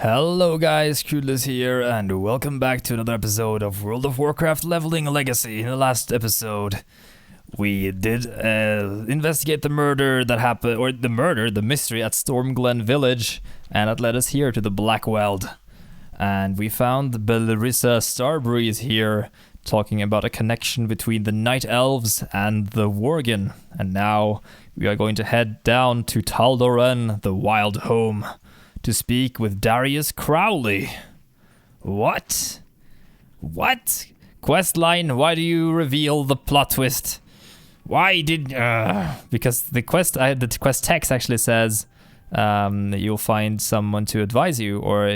Hello guys, Gilneas here, and welcome back to another episode of World of Warcraft Leveling Legacy. In the last episode, we did investigate the murder that happened, or the mystery at Stormglen Village, and that led us here to the Blackweld. And we found Bellerissa Starbreeze here, talking about a connection between the Night Elves and the Worgen. And now we are going to head down to Taldoren, the Wild Home, to speak with Darius Crowley. What? What? Questline, why do you reveal the plot twist? Why did... because the quest text actually says you'll find someone to advise you, or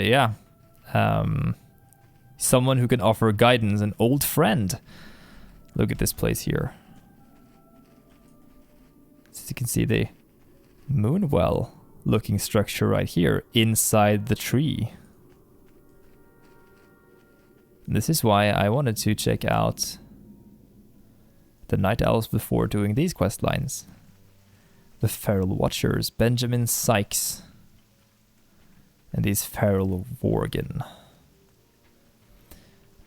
someone who can offer guidance, an old friend. Look at this place here. So you can see the Moonwell looking structure right here inside the tree. This is why I wanted to check out the Night Elves before doing these quest lines. The Feral Watchers, Benjamin Sykes, and these Feral Worgen.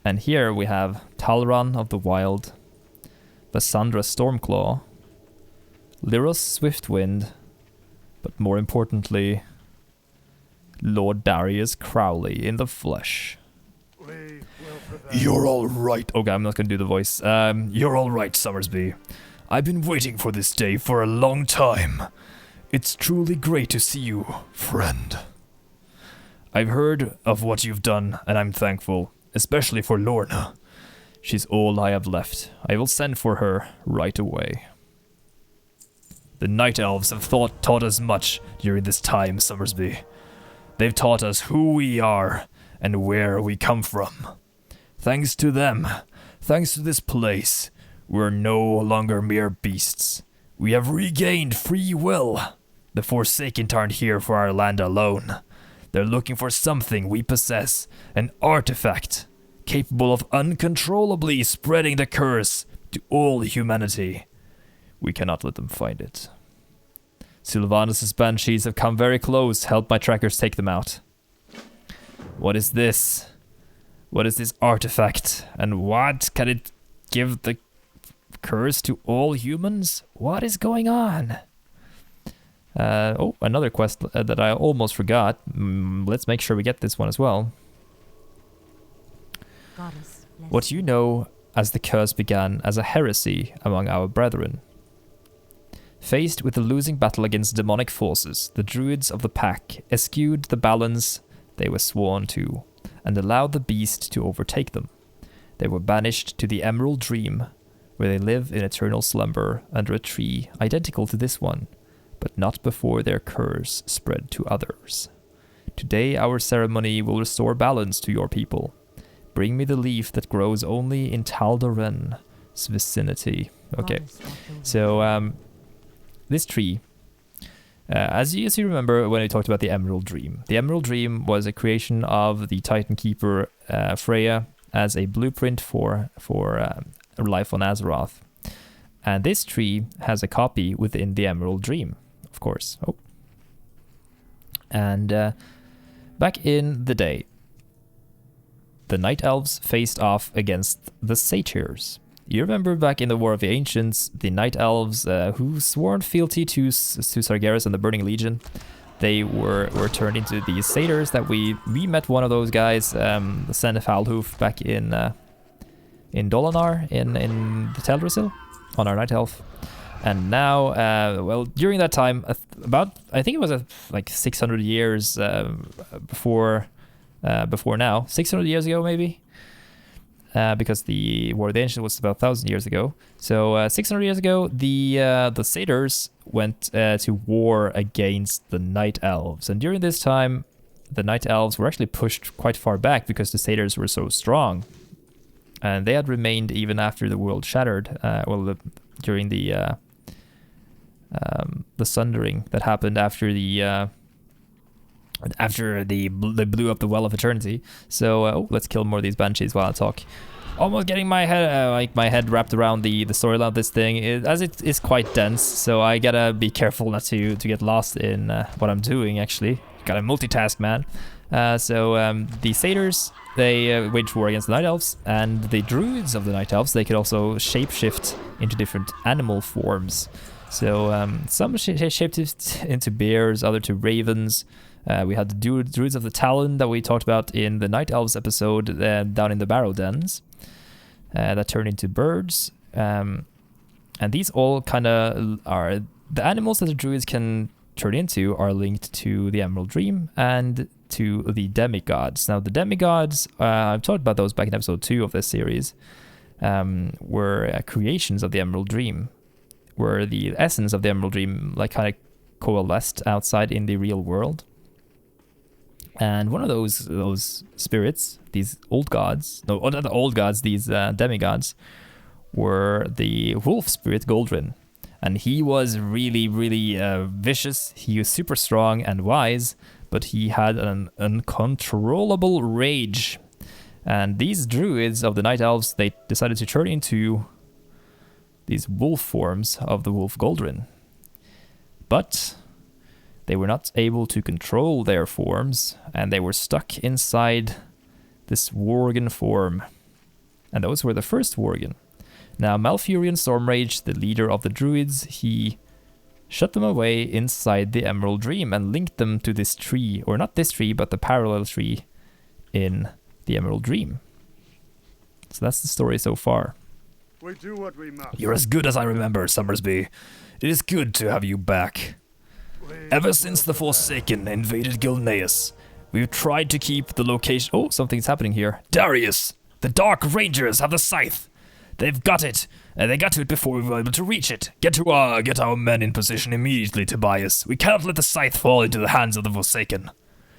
And here we have Talron of the Wild, Vassandra Stormclaw, Lyros Swiftwind, but more importantly, Lord Darius Crowley in the flesh. You're all right. Okay, I'm not gonna do the voice. You're all right, Summersby. I've been waiting for this day for a long time. It's truly great to see you, friend. I've heard of what you've done, and I'm thankful, especially for Lorna. She's all I have left. I will send for her right away. The Night Elves have taught us much during this time, Summersby. They've taught us who we are and where we come from. Thanks to them, thanks to this place, we're no longer mere beasts. We have regained free will. The Forsaken aren't here for our land alone. They're looking for something we possess, an artifact, capable of uncontrollably spreading the curse to all humanity. We cannot let them find it. Sylvanus' banshees have come very close. Help my trackers take them out. What is this? What is this artifact? And what can it give the curse to all humans? What is going on? Another quest that I almost forgot. Let's make sure we get this one as well. What you know as the curse began as a heresy among our brethren. Faced with a losing battle against demonic forces, the druids of the pack eschewed the balance they were sworn to, and allowed the beast to overtake them. They were banished to the Emerald Dream, where they live in eternal slumber under a tree identical to this one, but not before their curse spread to others. Today our ceremony will restore balance to your people. Bring me the leaf that grows only in Taldoren's vicinity. Okay, so this tree, as you remember when we talked about the Emerald Dream. The Emerald Dream was a creation of the Titan Keeper Freya as a blueprint for life on Azeroth. And this tree has a copy within the Emerald Dream, of course. Oh. And back in the day, the Night Elves faced off against the Satyrs. You remember back in the War of the Ancients, the Night Elves who sworn fealty to Sargeras and the Burning Legion, they were turned into these satyrs that we met one of those guys, the Sen Falhoof, back in Dolinar, in the Teldrassil, on our Night Elf. And now, during that time, I think it was like 600 years before now, 600 years ago maybe? Because the War of the Ancients was about 1,000 years ago. So 600 years ago, the satyrs went to war against the Night Elves. And during this time, the Night Elves were actually pushed quite far back because the satyrs were so strong. And they had remained even after the world shattered, during the sundering that happened after they blew up the Well of Eternity. So let's kill more of these banshees while I talk. Almost getting my head wrapped around the storyline of this thing, as it is quite dense. So I gotta be careful not to get lost in what I'm doing. Actually, gotta multitask, man. The satyrs, they waged war against the Night Elves, and the druids of the Night Elves, they could also shapeshift into different animal forms. So some shapeshift into bears, other to ravens. We had the druids of the Talon that we talked about in the Night Elves episode down in the Barrow Dens that turned into birds. And these all kind of are the animals that the druids can turn into are linked to the Emerald Dream and to the demigods. Now the demigods, I've talked about those back in episode 2 of this series, were creations of the Emerald Dream, where the essence of the Emerald Dream like kind of coalesced outside in the real world. And one of those spirits, these old gods, no, not the old gods, these demigods, were the wolf spirit Goldrin. And he was really, really vicious. He was super strong and wise, but he had an uncontrollable rage. And these druids of the Night Elves, they decided to turn into these wolf forms of the wolf Goldrin. But they were not able to control their forms, and they were stuck inside this Worgen form. And those were the first Worgen. Now, Malfurion Stormrage, the leader of the druids, he shut them away inside the Emerald Dream and linked them to this tree, or not this tree, but the parallel tree in the Emerald Dream. So that's the story so far. We do what we must. You're as good as I remember, Summersby. It is good to have you back. Ever since the Forsaken invaded Gilneas, we've tried to keep the location... Oh, something's happening here. Darius! The Dark Rangers have the Scythe! They've got it, and they got to it before we were able to reach it. Get our men in position immediately, Tobias. We cannot let the Scythe fall into the hands of the Forsaken.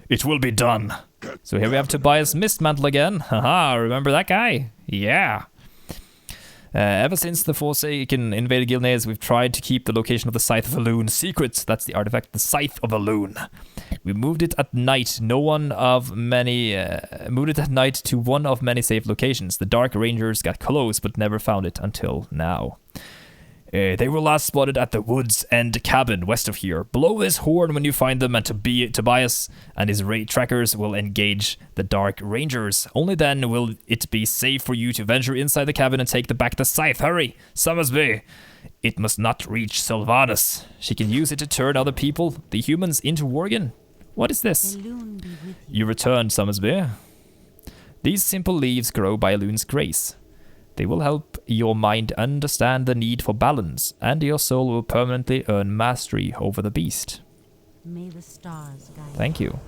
It will be done. So here we have Tobias Mistmantle again. Haha, remember that guy? Yeah. Ever since the Forsaken invaded Gilneas, we've tried to keep the location of the Scythe of Elune secret. That's the artifact, the Scythe of Elune. We moved it at night. Moved it at night to one of many safe locations. The Dark Rangers got close, but never found it until now. They were last spotted at the Woods End cabin west of here. Blow this horn when you find them, and Tobias and his raid trackers will engage the Dark Rangers. Only then will it be safe for you to venture inside the cabin and take back the Scythe. Hurry, Summersby! It must not reach Sylvanas. She can use it to turn other people, the humans, into Worgen. What is this? You returned, Summersby. These simple leaves grow by Elune's grace. They will help your mind understand the need for balance, and your soul will permanently earn mastery over the beast. May the stars guide. Thank you.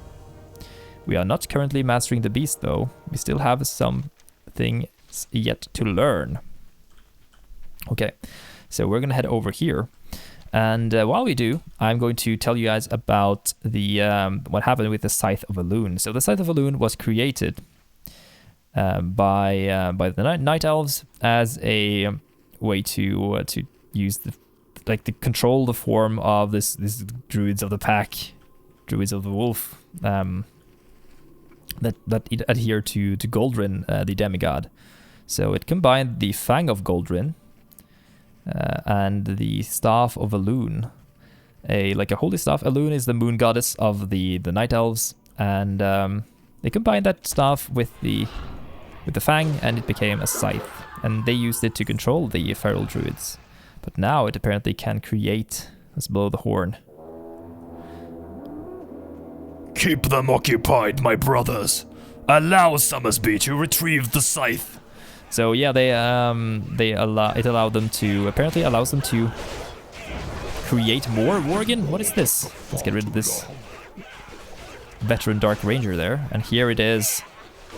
We are not currently mastering the beast, though. We still have some things yet to learn. Okay, so we're going to head over here. And while we do, I'm going to tell you guys about the what happened with the Scythe of Elune. So the Scythe of Elune was created by the Night Elves as a way to use to control the form of this druids of the pack, druids of the wolf, that adhere to Goldrin, the demigod. So it combined the Fang of Goldrin and the Staff of Elune, a holy staff. Elune is the moon goddess of the Night Elves, and they combined that staff with the Fang, and it became a scythe, and they used it to control the feral druids. But now it apparently can create... Let's blow the horn. Keep them occupied, my brothers. Allow Summersby to retrieve the scythe. So yeah, it allowed them to... Apparently allows them to create more Worgen. What is this? Let's get rid of this veteran Dark Ranger there. And here it is.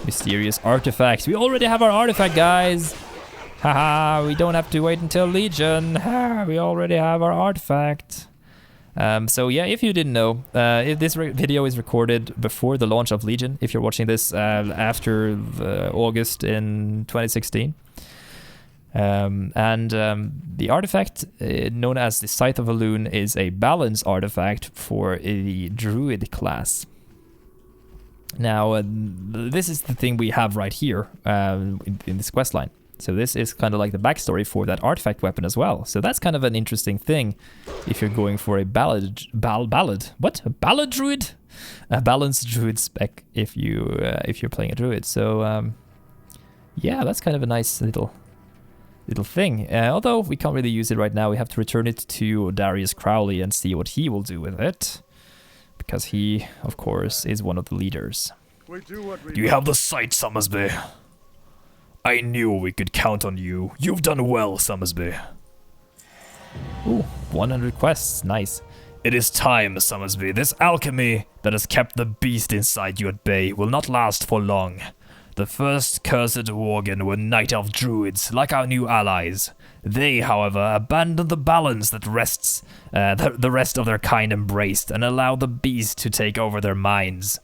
Mysterious artifact. We already have our artifact, guys. Haha, we don't have to wait until Legion. We already have our artifact. So yeah, if you didn't know, if this video is recorded before the launch of Legion, if you're watching this after August in 2016. The artifact known as the Scythe of Elune is a balance artifact for the Druid class. Now, this is the thing we have right here in this questline. So this is kind of like the backstory for that artifact weapon as well. So that's kind of an interesting thing if you're going for a ballad, what? A ballad druid? A balanced druid spec if you're playing a druid. So yeah, that's kind of a nice little thing. Although we can't really use it right now, we have to return it to Darius Crowley and see what he will do with it, because he, of course, is one of the leaders. We do what we Do you have the sight, Summersby? I knew we could count on you. You've done well, Summersby. Ooh, 100 quests, nice. It is time, Summersby. This alchemy that has kept the beast inside you at bay will not last for long. The first cursed Worgen were night elf druids, like our new allies. They, however, abandoned the balance that the rest of their kind embraced and allowed the beast to take over their minds.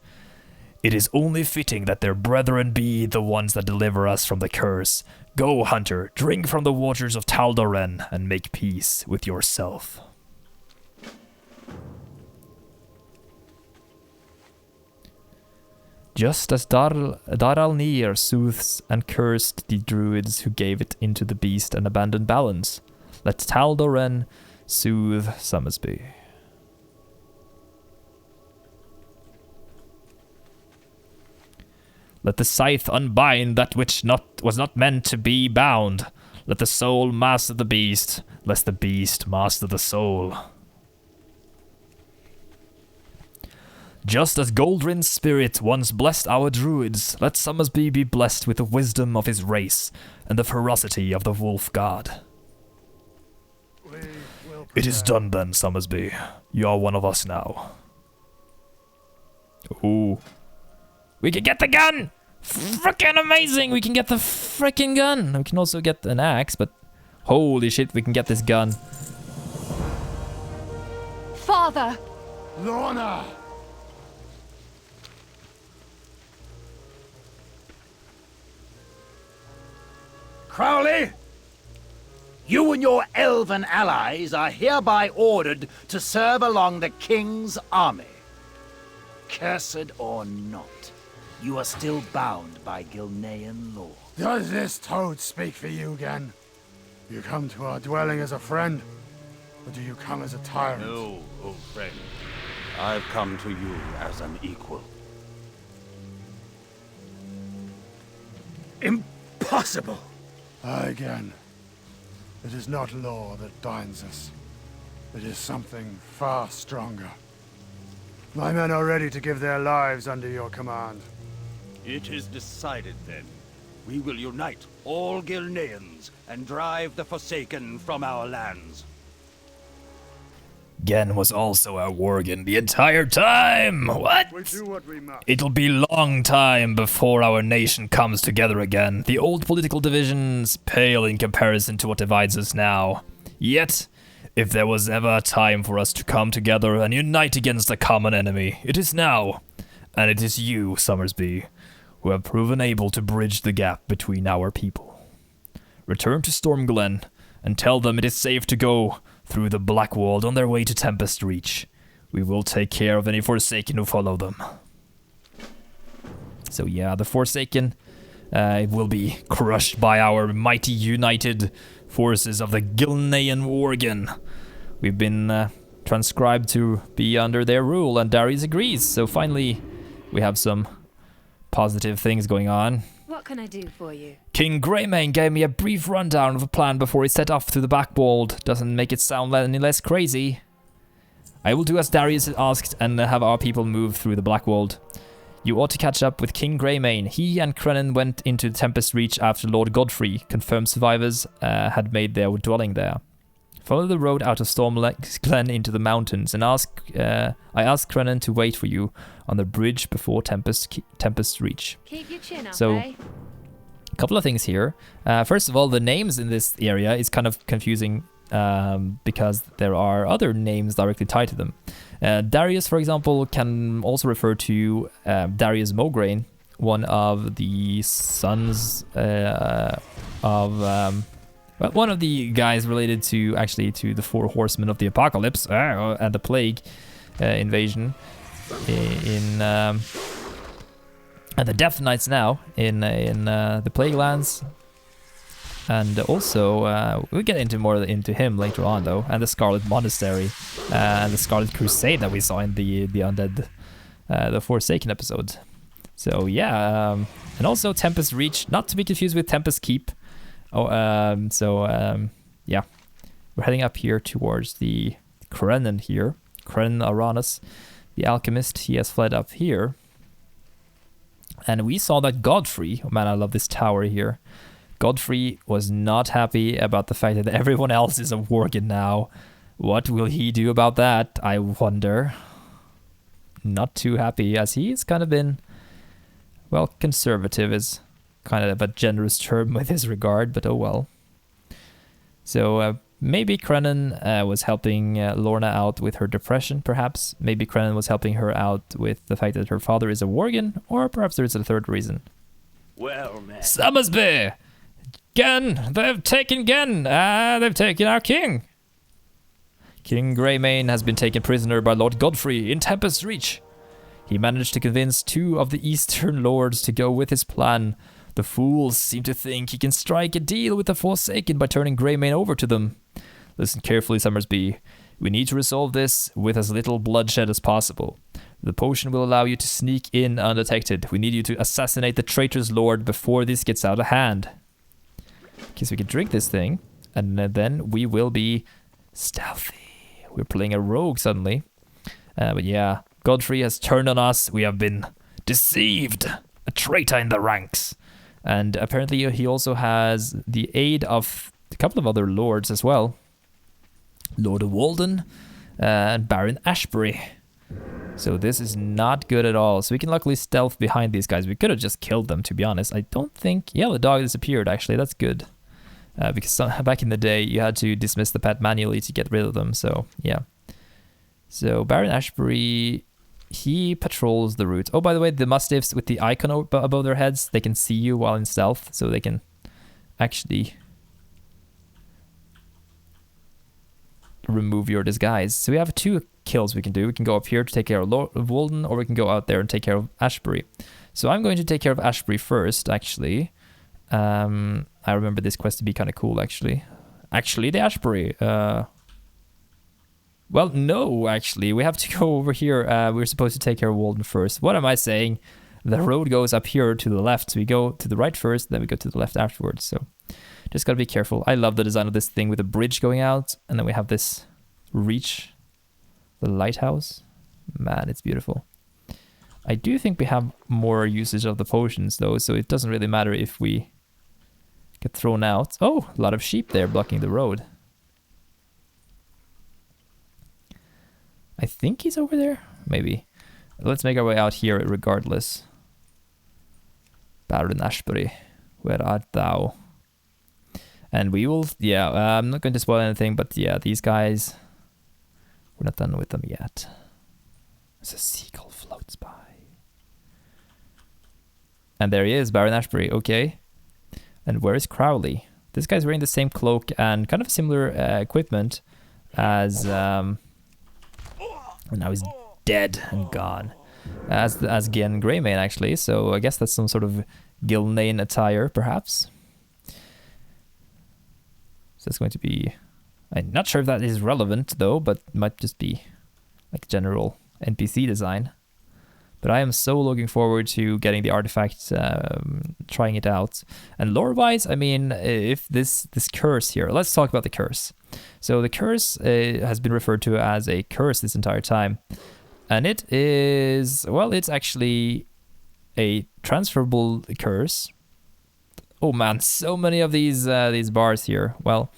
It is only fitting that their brethren be the ones that deliver us from the curse. Go, hunter, drink from the waters of Taldoren and make peace with yourself. Just as Daralnir soothes and cursed the druids who gave it into the beast and abandoned balance, let Taldoren soothe Summersby. Let the scythe unbind that which was not meant to be bound. Let the soul master the beast, lest the beast master the soul. Just as Goldrin's spirit once blessed our druids, let Summersby be blessed with the wisdom of his race and the ferocity of the wolf god. It is done then, Summersby. You are one of us now. Ooh. We can get the gun! Frickin' amazing! We can get the frickin' gun! We can also get an axe, but holy shit, we can get this gun. Father! Lorna! Crowley, you and your elven allies are hereby ordered to serve along the king's army. Cursed or not, you are still bound by Gilnean law. Does this toad speak for you again? You come to our dwelling as a friend, or do you come as a tyrant? No, old friend. I've come to you as an equal. Impossible! Again, it is not law that binds us. It is something far stronger. My men are ready to give their lives under your command. It is decided then. We will unite all Gilneans and drive the Forsaken from our lands. Gen was also a Worgen the entire time! What? We do what we must. It'll be long time before our nation comes together again. The old political divisions pale in comparison to what divides us now. Yet, if there was ever a time for us to come together and unite against a common enemy, it is now. And it is you, Summersby, who have proven able to bridge the gap between our people. Return to Stormglen and tell them it is safe to go through the Blackwold on their way to Tempest Reach. We will take care of any Forsaken who follow them. So yeah, the Forsaken will be crushed by our mighty united forces of the Gilnean Worgen. We've been transcribed to be under their rule, and Darius agrees. So finally, we have some positive things going on. What can I do for you? King Greymane gave me a brief rundown of a plan before he set off through the Blackwold. Doesn't make it sound any less crazy. I will do as Darius asked and have our people move through the Blackwold. You ought to catch up with King Greymane. He and Krenin went into Tempest Reach after Lord Godfrey confirmed survivors had made their dwelling there. Follow the road out of Stormglen into the mountains and I asked Krenin to wait for you on the bridge before Tempest Reach. Keep your chin up, So, eh? a couple of things here. First of all, the names in this area is kind of confusing because there are other names directly tied to them. Darius, for example, can also refer to Darius Mograine, one of the sons of... one of the guys related to the Four Horsemen of the Apocalypse and the Plague invasion and the Death Knights now in the Plague Lands. And also, we'll get into more into him later on, though, and the Scarlet Monastery, and the Scarlet Crusade that we saw in the Undead, the Forsaken episode. So yeah, and also Tempest Reach, not to be confused with Tempest Keep. Yeah, we're heading up here towards the Krennen here, Krennen Aranus, the alchemist. He has fled up here, and we saw that Godfrey. Oh man, I love this tower here. Godfrey was not happy about the fact that everyone else is a Worgen now. What will he do about that, I wonder? Not too happy, as he's kind of been, well, conservative is kind of a generous term with his regard, but oh well. So maybe Krennen was helping Lorna out with her depression, perhaps. Maybe Krennen was helping her out with the fact that her father is a Worgen, or perhaps there is a third reason. Well met. Summersby! Gen! They've taken Gen! They've taken our king! King Greymane has been taken prisoner by Lord Godfrey in Tempest Reach. He managed to convince 2 of the Eastern Lords to go with his plan. The fools seem to think he can strike a deal with the Forsaken by turning Greymane over to them. Listen carefully, Summersby. We need to resolve this with as little bloodshed as possible. The potion will allow you to sneak in undetected. We need you to assassinate the Traitor's Lord before this gets out of hand. Okay, so we can drink this thing, and then we will be stealthy. We're playing a rogue suddenly. But yeah, Godfrey has turned on us. We have been deceived. A traitor in the ranks. And apparently he also has the aid of a couple of other lords as well. Lord of Walden and Baron Ashbury. So this is not good at all. So we can luckily stealth behind these guys. We could have just killed them, to be honest. I don't think... Yeah, the dog disappeared, actually. That's good. Because back in the day, you had to dismiss the pet manually to get rid of them. So, yeah. So Baron Ashbury, he patrols the route. Oh, by the way, the Mastiffs with the icon above their heads, they can see you while in stealth. So they can actually remove your disguise. So we have 2 kills we can do. We can go up here to take care of Lord of Walden, or we can go out there and take care of Ashbury. So I'm going to take care of Ashbury first, actually. I remember this quest to be kind of cool, actually. Actually, the Ashbury. Well, no, actually. We have to go over here. We're supposed to take care of Walden first. What am I saying? The road goes up here to the left. So we go to the right first, then we go to the left afterwards. So just gotta be careful. I love the design of this thing with the bridge going out. And then we have this reach. The lighthouse. Man, it's beautiful. I do think we have more usage of the potions, though. So it doesn't really matter if we get thrown out. Oh, a lot of sheep there blocking the road. I think he's over there. Maybe. Let's make our way out here regardless. Baron Ashbury, where art thou? And we will... Yeah, I'm not going to spoil anything, but yeah, these guys... We're not done with them yet. As a seagull floats by. And there he is, Baron Ashbury. Okay. And where is Crowley? This guy's wearing the same cloak and kind of similar equipment as... now he's dead and gone. As Gen Greymane, actually. So I guess that's some sort of Gilnean attire, perhaps. So it's going to be... I'm not sure if that is relevant, though, but it might just be like general NPC design. But I am so looking forward to getting the artifact, trying it out. And lore-wise, I mean, if this curse here... Let's talk about the curse. So the curse has been referred to as a curse this entire time. And it is... Well, it's actually a transferable curse. Oh man, so many of these bars here. Well...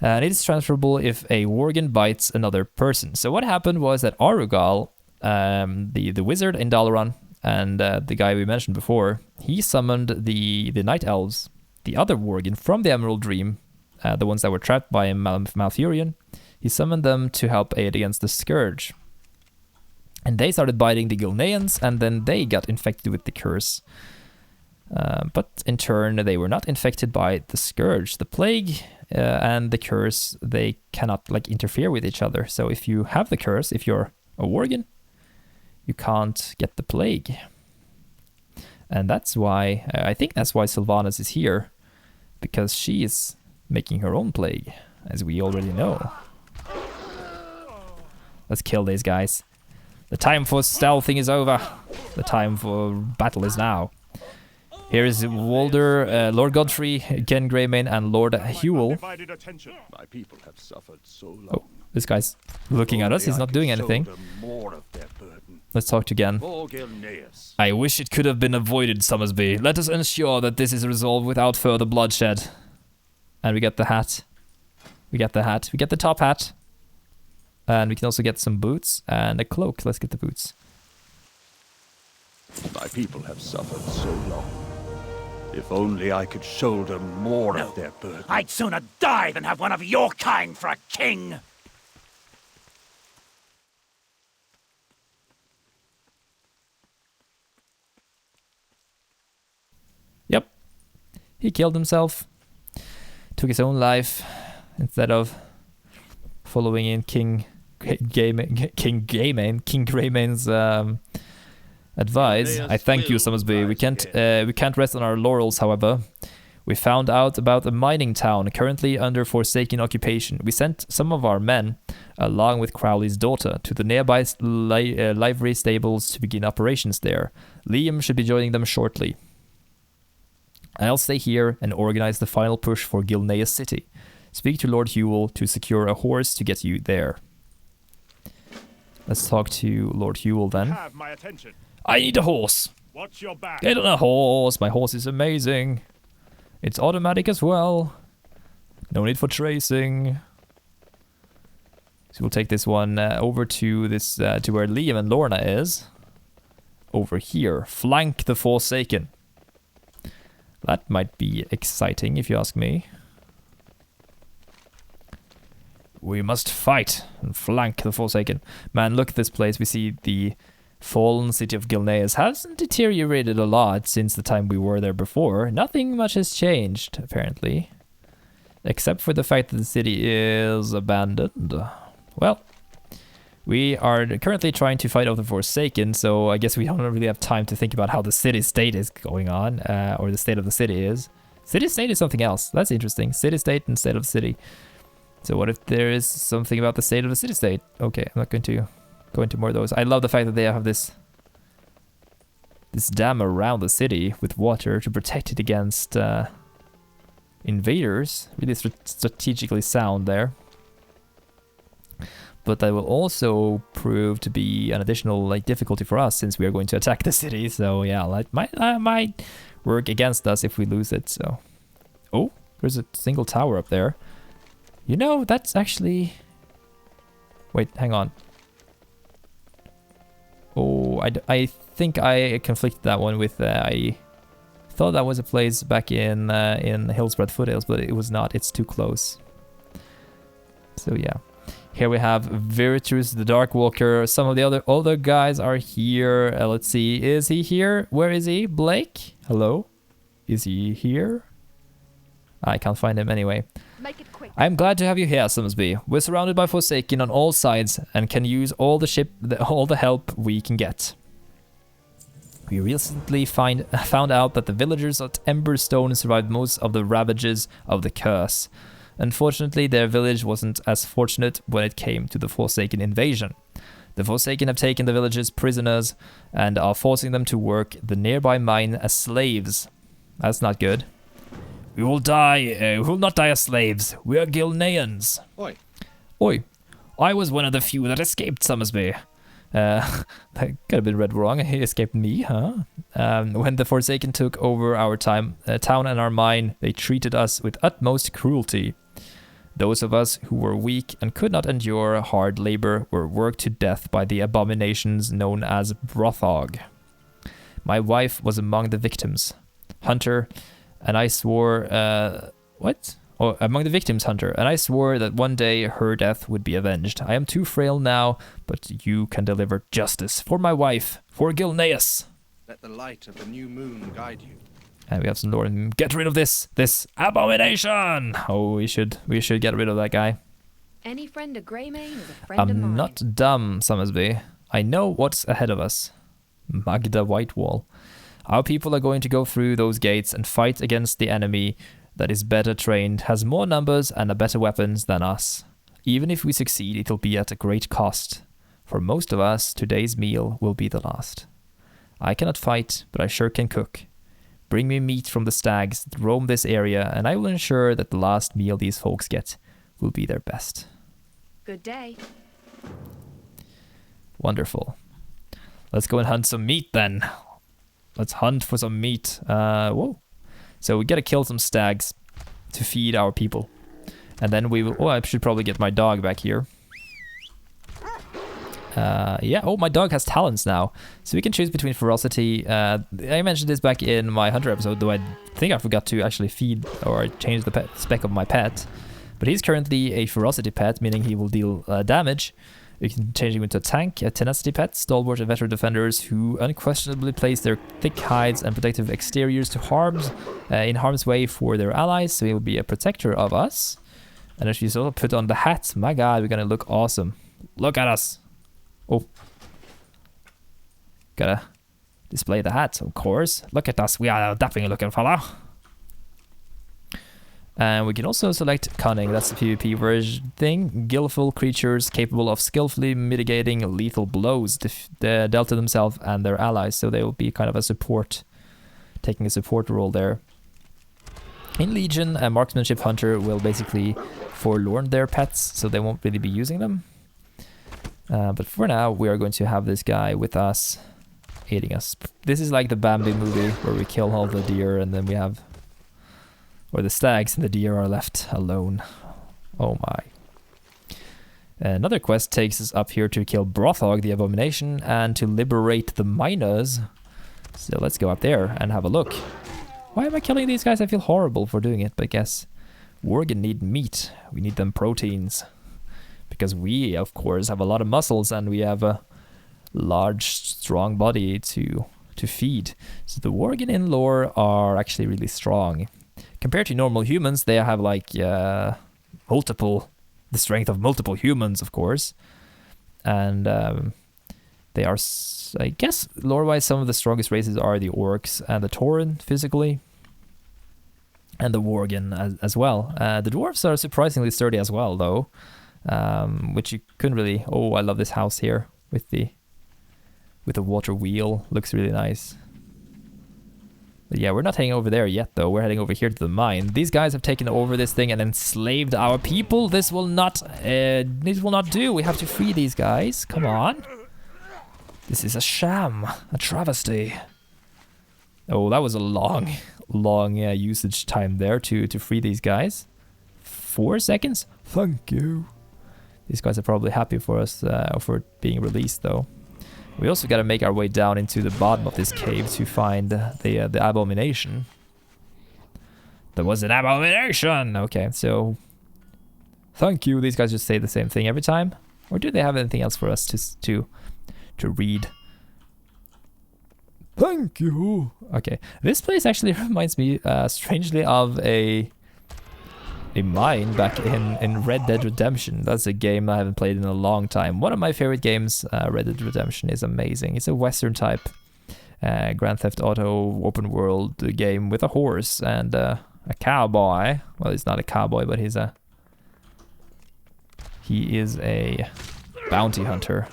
And it is transferable if a Worgen bites another person. So what happened was that Arugal, the wizard in Dalaran, and the guy we mentioned before, he summoned the Night Elves, the other Worgen from the Emerald Dream, the ones that were trapped by Malfurion. He summoned them to help aid against the Scourge. And they started biting the Gilneans, and then they got infected with the curse. But in turn, they were not infected by the Scourge. The Plague and the curse, they cannot like interfere with each other. So if you have the curse, if you're a Worgen, you can't get the Plague. And that's why, I think that's why Sylvanas is here. because she is making her own plague, as we already know. Let's kill these guys. The time for stealthing is over. The time for battle is now. Here is Walder, Lord Godfrey, Ken Greymane, and Lord Hewell. My people have suffered so long. Oh, this guy's looking at us. He's not doing anything. Let's talk to Gen. Gilneas. I wish it could have been avoided, Summersby. Let us ensure that this is resolved without further bloodshed. And we get the hat. We get the hat. We get the top hat. And we can also get some boots and a cloak. Let's get the boots. My people have suffered so long. If only I could shoulder more of their burden. I'd sooner die than have one of your kind for a king! Yep. He killed himself. Took his own life instead of following in King Greymane's advice. I thank you, Summersby. We can't rest on our laurels, however. We found out about a mining town currently under Forsaken occupation. We sent some of our men, along with Crowley's daughter, to the nearby livery stables to begin operations there. Liam should be joining them shortly. I'll stay here and organize the final push for Gilneas City. Speak to Lord Hewell to secure a horse to get you there. Let's talk to Lord Hewell then. Have my attention. I need a horse. Watch your back. Get on a horse. My horse is amazing. It's automatic as well. No need for tracing. So we'll take this one over to this to where Liam and Lorna is. Over here. Flank the Forsaken. That might be exciting if you ask me. We must fight and flank the Forsaken. Man, look at this place. We see the fallen city of Gilneas hasn't deteriorated a lot since the time we were there before. Nothing much has changed, apparently. Except for the fact that the city is abandoned. Well, we are currently trying to fight off the Forsaken, so I guess we don't really have time to think about how the city-state is going on, or the state of the city is. City-state is something else. That's interesting. City-state and state of the city. So what if there is something about the state of the city-state? Okay, I'm not going to go into more of those. I love the fact that they have this dam around the city with water to protect it against invaders. Really strategically sound there. But that will also prove to be an additional difficulty for us since we are going to attack the city. So yeah, that might work against us if we lose it. So, oh, there's a single tower up there. You know, that's actually... Wait, hang on. Oh, I think I conflicted that one with... I thought that was a place back in Hillspread Foothills, but it was not. It's too close. So yeah. Here we have Virtus, the Dark Walker. Some of the other guys are here. Let's see. Is he here? Where is he? Blake? Hello? Is he here? I can't find him anyway. Make it quick. I'm glad to have you here, Summersby. We're surrounded by Forsaken on all sides and can use all the help we can get. We recently found out that the villagers at Emberstone survived most of the ravages of the curse. Unfortunately, their village wasn't as fortunate when it came to the Forsaken invasion. The Forsaken have taken the villagers prisoners and are forcing them to work the nearby mine as slaves. That's not good. We will not die as slaves. We are Gilneans. Oi. Oi. I was one of the few that escaped Summersby. That could have been read wrong. He escaped me, huh? When the Forsaken took over our town and our mine, they treated us with utmost cruelty. Those of us who were weak and could not endure hard labor were worked to death by the abominations known as Brothog. My wife was among the victims. Hunter, and I swore... among the victims, Hunter, and I swore that one day her death would be avenged. I am too frail now, but you can deliver justice for my wife, for Gilneas. Let the light of the new moon guide you. And we have some Lord. Get rid of this abomination. Oh, we should get rid of that guy. Any friend of Greymane is a friend of mine. I'm not dumb, Summersby. I know what's ahead of us. Magda Whitewall. Our people are going to go through those gates and fight against the enemy that is better trained, has more numbers and a better weapons than us. Even if we succeed, it'll be at a great cost. For most of us, today's meal will be the last. I cannot fight, but I sure can cook. Bring me meat from the stags that roam this area, and I will ensure that the last meal these folks get will be their best. Good day. Wonderful. Let's go and hunt some meat then. Let's hunt for some meat. Whoa. So we gotta kill some stags to feed our people. And then we will... Oh, I should probably get my dog back here. Yeah, oh, my dog has talents now. So we can choose between ferocity. I mentioned this back in my hunter episode, though I think I forgot to actually feed or change the spec of my pet. But he's currently a ferocity pet, meaning he will deal damage. You can change him into a tank, a tenacity pet, stalwart and veteran defenders who unquestionably place their thick hides and protective exteriors to in harm's way for their allies, so he will be a protector of us. And if you sort of put on the hat, my god, we're gonna look awesome. Look at us! Oh. Gotta display the hat, of course. Look at us, we are a dapping looking fella. And we can also select Cunning, that's the PvP version thing. Skillful creatures capable of skillfully mitigating lethal blows dealt to themselves and their allies. So they will be kind of a support, taking a support role there. In Legion, a marksmanship hunter will basically forlorn their pets, so they won't really be using them. But for now, we are going to have this guy with us, aiding us. This is like the Bambi movie, where we kill all the deer and then we have... Or the stags and the deer are left alone. Oh my. Another quest takes us up here to kill Brothog, the abomination, and to liberate the miners. So let's go up there and have a look. Why am I killing these guys? I feel horrible for doing it, but I guess Worgen need meat. We need them proteins. Because we, of course, have a lot of muscles and we have a large, strong body to feed. So the Worgen in lore are actually really strong. Compared to normal humans, they have like the strength of multiple humans, of course. And they are, I guess, lore-wise, some of the strongest races are the Orcs and the Tauren, physically. And the Worgen as well. The Dwarves are surprisingly sturdy as well, though. Which you couldn't really... Oh, I love this house here with the water wheel. Looks really nice. But yeah, we're not heading over there yet, though. We're heading over here to the mine. These guys have taken over this thing and enslaved our people. This will not do. We have to free these guys. Come on. This is a sham, a travesty. Oh, that was a long usage time there to free these guys. 4 seconds? Thank you. These guys are probably happy for us for being released, though. We also got to make our way down into the bottom of this cave to find the abomination. There was an abomination! Okay, so... Thank you. These guys just say the same thing every time? Or do they have anything else for us to read? Thank you! Okay, this place actually reminds me strangely of a mine back in Red Dead Redemption. That's a game I haven't played in a long time. One of my favorite games, Red Dead Redemption, is amazing. It's a Western type Grand Theft Auto open world game with a horse and a cowboy. Well, he's not a cowboy, but he is a bounty hunter,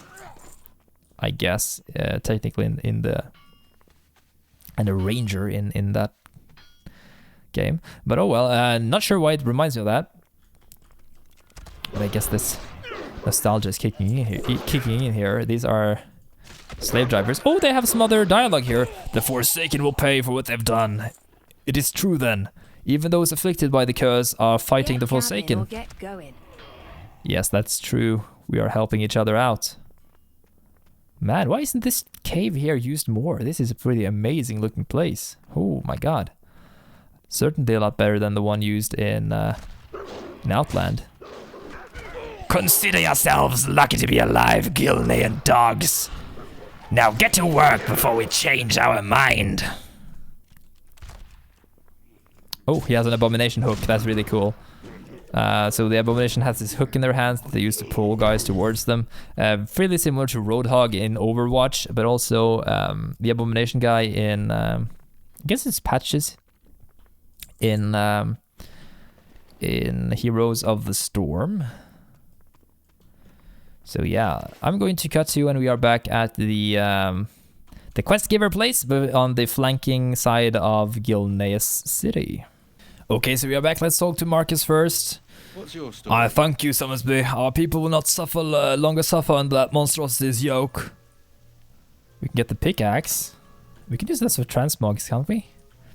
I guess, technically and a ranger in that game. But oh well, not sure why it reminds me of that. But I guess this nostalgia is kicking in here. These are slave drivers. Oh, they have some other dialogue here. The Forsaken will pay for what they've done. It is true then. Even those afflicted by the curse are fighting the Forsaken. Get going. Yes, that's true. We are helping each other out. Man, why isn't this cave here used more? This is a pretty amazing looking place. Oh my god. Certainly a lot better than the one used in Outland. Consider yourselves lucky to be alive, Gilnean dogs. Now get to work before we change our mind. Oh, he has an abomination hook. That's really cool. So the abomination has this hook in their hands that they use to pull guys towards them. Fairly similar to Roadhog in Overwatch, but also the abomination guy in, I guess it's Patches in in Heroes of the Storm. So yeah, I'm going to cut to when we are back at the quest giver place, but on the flanking side of Gilneas city. Okay, so we are back. Let's talk to Marcus first. What's your story? I thank you, Summersby. Our people will not suffer longer suffer under that monstrosity's yoke. We can get the pickaxe. We can use this for transmogs, can't we?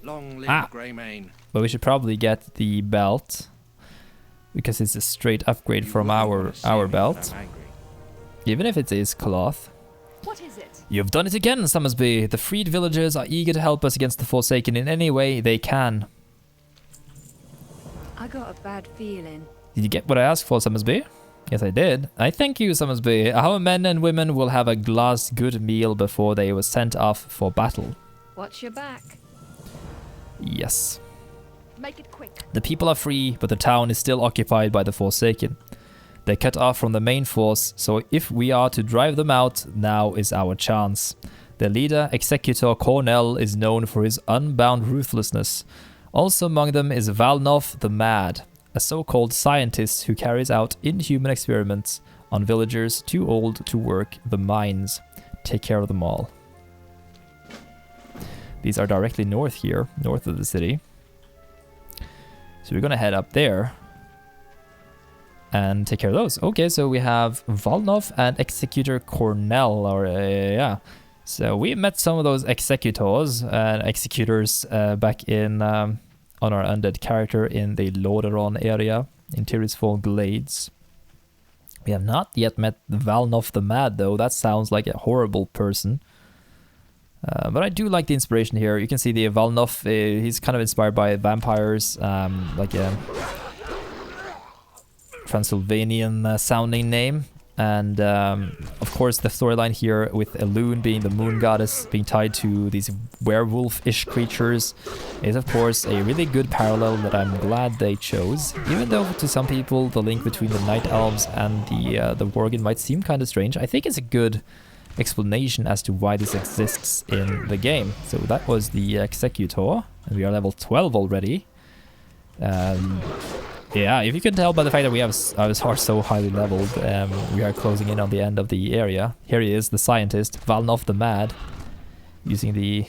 Long live Greymane. But we should probably get the belt, because it's a straight upgrade from our belt. Even if it is cloth. What is it? You've done it again, Summersby. The freed villagers are eager to help us against the Forsaken in any way they can. I got a bad feeling. Did you get what I asked for, Summersby? Yes, I did. I thank you, Summersby. Our men and women will have a last good meal before they were sent off for battle. Watch your back. Yes. Make it quick. The people are free, but the town is still occupied by the Forsaken. They're cut off from the main force, so if we are to drive them out, now is our chance. Their leader, Executor Cornell, is known for his unbound ruthlessness. Also among them is Valnov the Mad, a so-called scientist who carries out inhuman experiments on villagers too old to work the mines. Take care of them all. These are directly north here, north of the city. So we're gonna head up there and take care of those. Okay, so we have Valnov and Executor Cornell, or yeah. So we met some of those executors and executors back in on our undead character in the Lordaeron area in Tirisfal Glades. We have not yet met Valnov the Mad, though. That sounds like a horrible person. But I do like the inspiration here. You can see the Valnov, he's kind of inspired by vampires, like a Transylvanian sounding name. And of course the storyline here with Elune being the moon goddess, being tied to these werewolf-ish creatures, is of course a really good parallel that I'm glad they chose. Even though to some people the link between the night elves and the Worgen might seem kind of strange, I think it's a good explanation as to why this exists in the game. So that was the Executor, and we are level 12 already. Yeah, if you can tell by the fact that we have are so highly leveled, we are closing in on the end of the area. Here he is, the scientist, Valnov the Mad, using the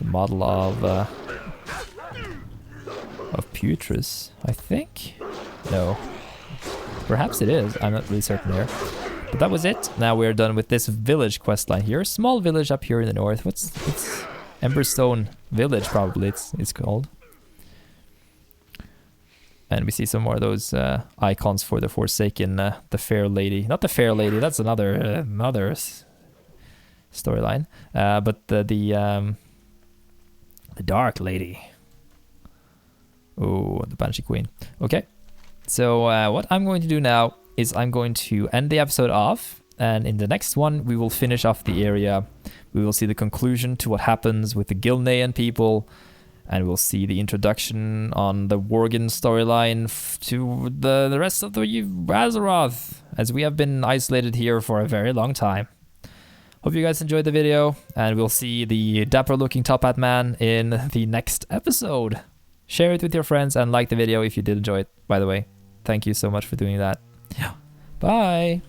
model of Putris, I think? No. Perhaps it is, I'm not really certain here. But that was it. Now we're done with this village questline here. Small village up here in the north. It's Emberstone Village, probably it's called. And we see some more of those icons for the Forsaken, the Fair Lady. Not the Fair Lady, that's another storyline. But the Dark Lady. Oh, the Banshee Queen. Okay, so what I'm going to do now is I'm going to end the episode off. And in the next one, we will finish off the area. We will see the conclusion to what happens with the Gilnean people. And we'll see the introduction on the Worgen storyline to the rest of the Azeroth, as we have been isolated here for a very long time. Hope you guys enjoyed the video, and we'll see the dapper looking top hat man in the next episode. Share it with your friends and like the video if you did enjoy it, by the way. Thank you so much for doing that. Yeah. Bye!